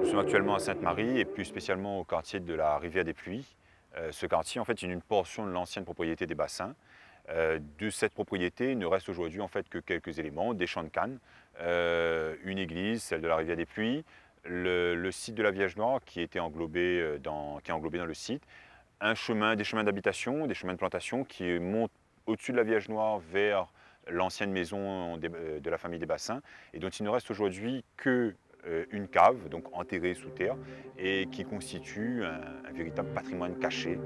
sommes actuellement à Sainte-Marie et plus spécialement au quartier de la Rivière des Pluies. Ce quartier en fait, est une portion de l'ancienne propriété des bassins. De cette propriété, il ne reste aujourd'hui en fait que quelques éléments, des champs de canne, une église, celle de la Rivière des Pluies, le site de la Vierge Noire qui est englobé dans le site, des chemins d'habitation, des chemins de plantation qui montent au-dessus de la Vierge Noire vers l'ancienne maison de la famille des Bassins et dont il ne reste aujourd'hui que une cave, donc enterrée sous terre, et qui constitue un véritable patrimoine caché.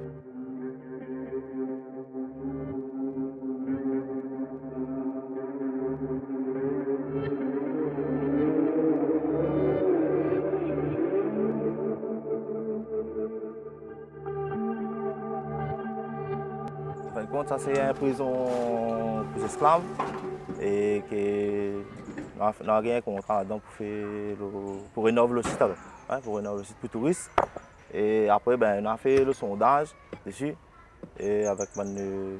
En fin de compte, ça c'est une prison pour esclaves et qu'on a gagné un contrat là-dedans pour rénover le site, pour rénover le site pour touristes. Et après, ben, on a fait le sondage dessus et avec une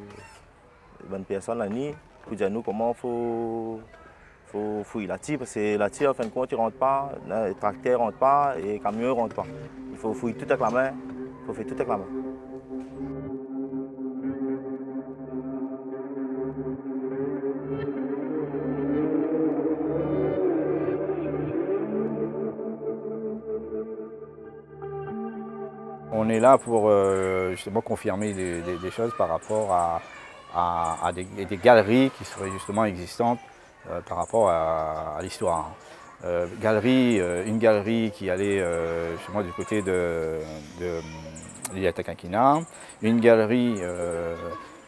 personne là, pour dire nous comment faut fouiller la tire, parce que la tire, en fin de compte, il ne rentre pas, le tracteur ne rentre pas et le camion ne rentre pas. Il faut fouiller tout avec la main, il faut faire tout avec la main. On est là pour justement confirmer des choses par rapport à des galeries qui seraient justement existantes par rapport à l'histoire. Une galerie qui allait justement du côté de l'Iliataquinquina, une galerie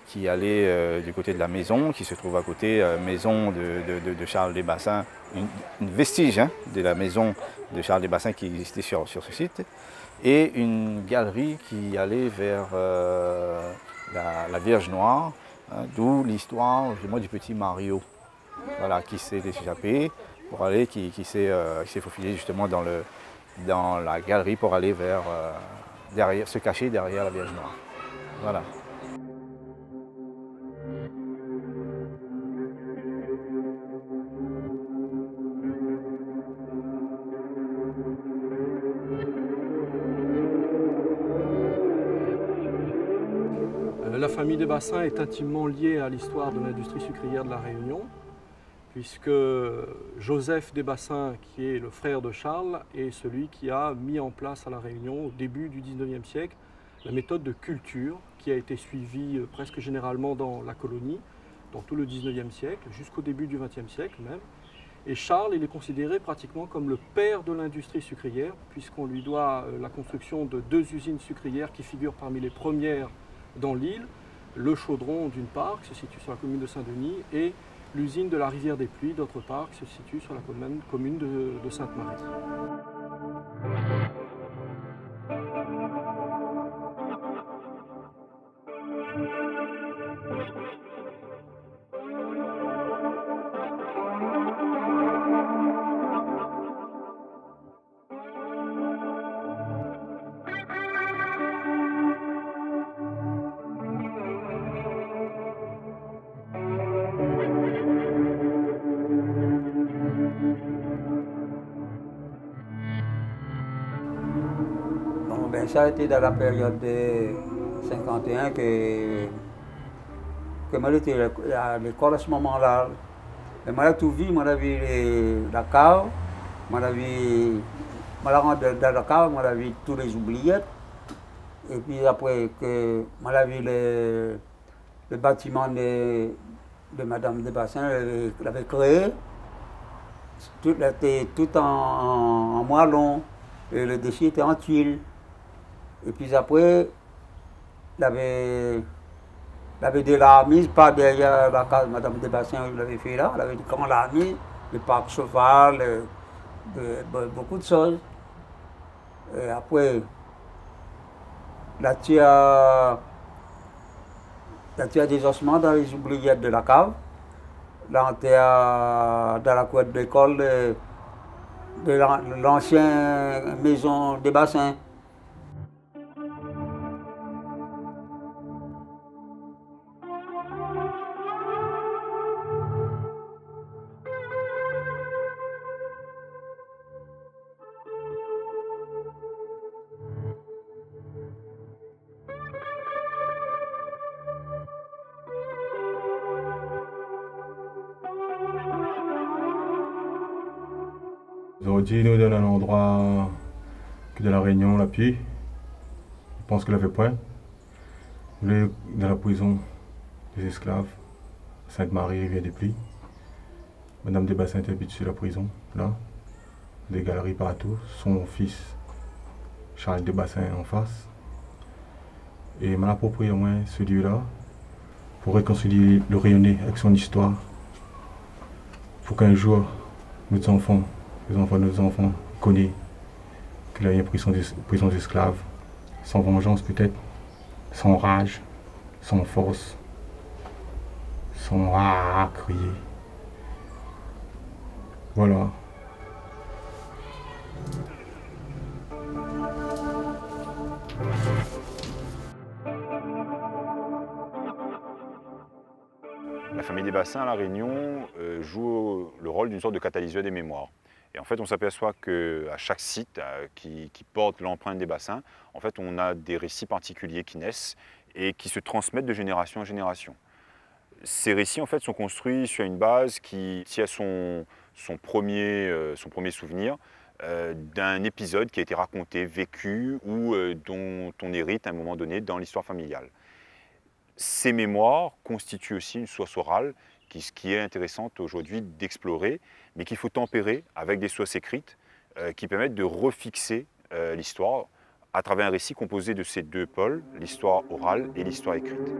qui allait du côté de la maison, qui se trouve à côté, maison de Charles des Bassins, une vestige de la maison de Charles des Bassins qui existait sur ce site, et une galerie qui allait vers la Vierge Noire, d'où l'histoire du petit Mario, voilà, qui s'est échappé pour aller, qui s'est faufilé justement dans la galerie pour aller vers derrière, se cacher derrière la Vierge Noire. Voilà. La famille des Bassins est intimement liée à l'histoire de l'industrie sucrière de la Réunion, puisque Joseph des Bassins, qui est le frère de Charles, est celui qui a mis en place à la Réunion, au début du 19e siècle, la méthode de culture qui a été suivie presque généralement dans la colonie, dans tout le 19e siècle, jusqu'au début du 20e siècle même. Et Charles, il est considéré pratiquement comme le père de l'industrie sucrière, puisqu'on lui doit la construction de 2 usines sucrières qui figurent parmi les premières dans l'île, le Chaudron d'une part, qui se situe sur la commune de Saint-Denis, et l'usine de la Rivière des Pluies d'autre part, qui se situe sur la commune de Sainte-Marie. Bon, ben, ça a été dans la période de 51 que moi j'étais à l'école à ce moment-là. Mais moi j'ai tout vu, moi j'ai vu la cave, moi j'ai vu, moi rentré dans la cave, moi j'ai vu tous les oubliettes. Et puis après que moi j'ai vu le bâtiment de Madame des Bassins, elle l'avait créé. Tout était tout en moellon, et le dessus était en tuile. Et puis après, il avait de la mise, pas derrière la case Madame des Bassins, il l'avait fait là, il avait dit comment la mise, le parc cheval, beaucoup de choses. Et après, là tu as des ossements dans les oubliettes de la cave. Là, on était dans la cour de l'école de l'ancienne maison des Bassins. Aujourd'hui, nous sommes dans un endroit que de la Réunion, la Puy. Je pense que l'avait point. Nous sommes dans la prison des esclaves, Sainte-Marie, Rivière des Pluies. Madame Desbassins est habitée sur la prison, là. Des galeries partout. Son fils, Charles Desbassins, en face. Et je m'approprie au moins ce lieu-là pour réconcilier le Rayonnais avec son histoire. Pour qu'un jour, nos enfants connaissent qu'il a une prison d'esclaves, sans vengeance peut-être, sans rage, sans force, sans à crier. Voilà. La famille Desbassins à La Réunion joue le rôle d'une sorte de catalyseur des mémoires. Et en fait, on s'aperçoit qu'à chaque site qui porte l'empreinte Desbassins, en fait, on a des récits particuliers qui naissent et qui se transmettent de génération en génération. Ces récits, en fait, sont construits sur une base qui tient son premier souvenir d'un épisode qui a été raconté, vécu ou dont on hérite à un moment donné dans l'histoire familiale. Ces mémoires constituent aussi une source orale qui est intéressante aujourd'hui d'explorer, mais qu'il faut tempérer avec des sources écrites qui permettent de refixer l'histoire à travers un récit composé de ces deux pôles, l'histoire orale et l'histoire écrite.